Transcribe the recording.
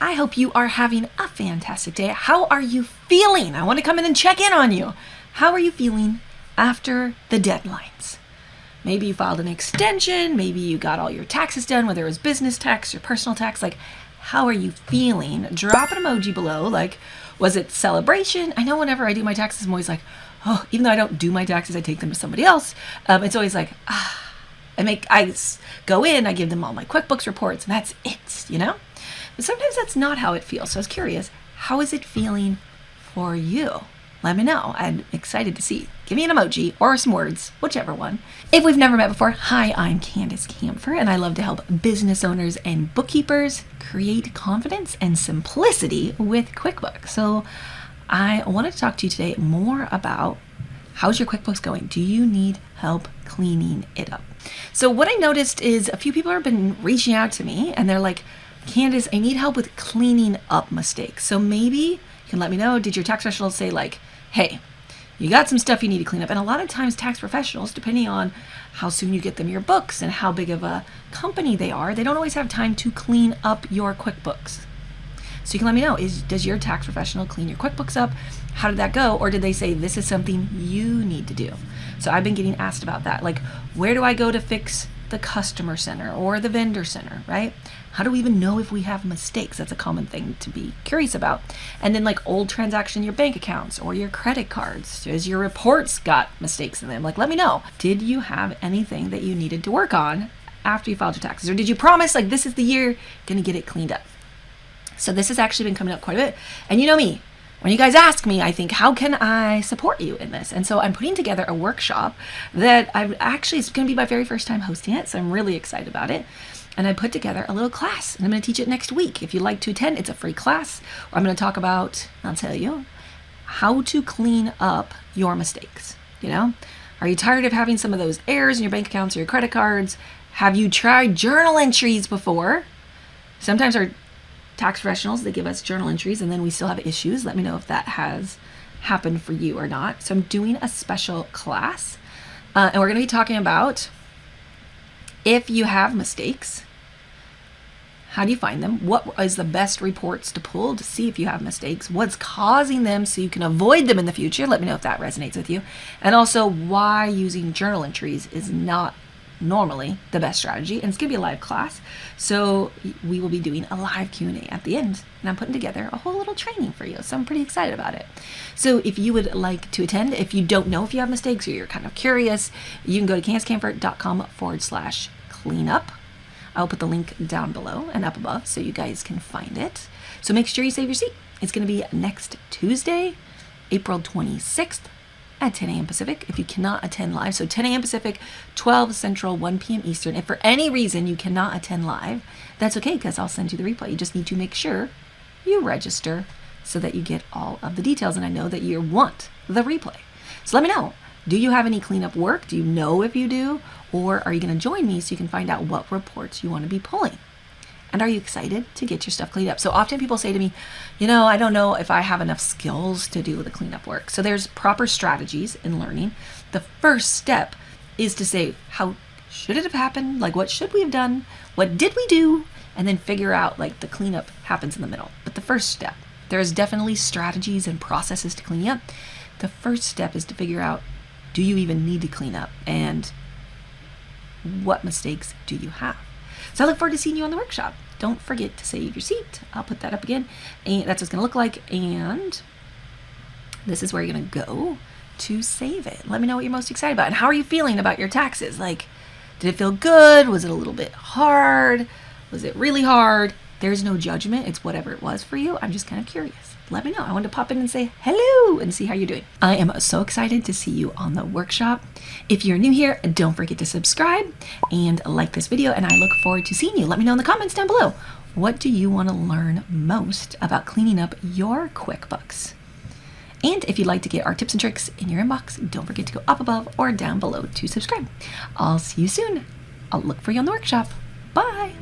I hope you are having a fantastic day. How are you feeling? I want to come in and check in on you. How are you feeling after the deadlines? Maybe you filed an extension, maybe you got all your taxes done, whether it was business tax or personal tax. Like, how are you feeling? Drop an emoji below. Like, was it celebration? I know whenever I do my taxes, I'm always like, oh, even though I don't do my taxes, I take them to somebody else. It's always like, I go in, I give them all my QuickBooks reports, and that's it, you know? But sometimes that's not how it feels. So I was curious, how is it feeling for you? Let me know. I'm excited to see. Give me an emoji or some words, whichever one. If we've never met before, hi, I'm Candus Kampfer, and I love to help business owners and bookkeepers create confidence and simplicity with QuickBooks. So I wanted to talk to you today more about how's your QuickBooks going? Do you need help cleaning it up? So what I noticed is a few people have been reaching out to me and they're like, Candus, I need help with cleaning up mistakes. So maybe you can let me know, did your tax professional say like, hey, you got some stuff you need to clean up? And a lot of times tax professionals, depending on how soon you get them your books and how big of a company they are, they don't always have time to clean up your QuickBooks. So you can let me know, does your tax professional clean your QuickBooks up? How did that go? Or did they say this is something you need to do? So I've been getting asked about that. Like, where do I go to fix the customer center or the vendor center, right? How do we even know if we have mistakes? That's a common thing to be curious about. And then like old transaction in your bank accounts or your credit cards. Has your reports got mistakes in them? Like, let me know. Did you have anything that you needed to work on after you filed your taxes? Or did you promise like this is the year gonna get it cleaned up? So this has actually been coming up quite a bit. And you know me, when you guys ask me, I think, how can I support you in this? And so I'm putting together a workshop that it's going to be my very first time hosting it. So I'm really excited about it. And I put together a little class and I'm going to teach it next week. If you'd like to attend, it's a free class. I'm going to talk about, I'll tell you, how to clean up your mistakes. You know, are you tired of having some of those errors in your bank accounts or your credit cards? Have you tried journal entries before? Sometimes our tax professionals, they give us journal entries and then we still have issues. Let me know if that has happened for you or not. So I'm doing a special class and we're going to be talking about if you have mistakes, how do you find them? What is the best reports to pull to see if you have mistakes? What's causing them so you can avoid them in the future? Let me know if that resonates with you. And also why using journal entries is not normally the best strategy. And it's going to be a live class. So we will be doing a live Q&A at the end. And I'm putting together a whole little training for you. So I'm pretty excited about it. So if you would like to attend, if you don't know if you have mistakes or you're kind of curious, you can go to canduskampfer.com/cleanup. I'll put the link down below and up above so you guys can find it. So make sure you save your seat. It's going to be next Tuesday, April 26th. At 10 a.m. Pacific, if you cannot attend live. So 10 a.m. Pacific, 12 Central, 1 p.m. Eastern. If for any reason you cannot attend live, that's okay because I'll send you the replay. You just need to make sure you register so that you get all of the details. And I know that you want the replay. So let me know. Do you have any cleanup work? Do you know if you do? Or are you going to join me so you can find out what reports you want to be pulling? And are you excited to get your stuff cleaned up? So often people say to me, you know, I don't know if I have enough skills to do the cleanup work. So there's proper strategies in learning. The first step is to say, how should it have happened? Like, what should we have done? What did we do? And then figure out like the cleanup happens in the middle. But the first step, there's definitely strategies and processes to clean up. The first step is to figure out, do you even need to clean up? And what mistakes do you have? So I look forward to seeing you on the workshop. Don't forget to save your seat. I'll put that up again. And that's what it's going to look like. And this is where you're going to go to save it. Let me know what you're most excited about. And how are you feeling about your taxes? Like, did it feel good? Was it a little bit hard? Was it really hard? There's no judgment. It's whatever it was for you. I'm just kind of curious. Let me know. I wanted to pop in and say hello and see how you're doing. I am so excited to see you on the workshop. If you're new here, don't forget to subscribe and like this video, and I look forward to seeing you. Let me know in the comments down below. What do you want to learn most about cleaning up your QuickBooks? And if you'd like to get our tips and tricks in your inbox, don't forget to go up above or down below to subscribe. I'll see you soon. I'll look for you on the workshop. Bye.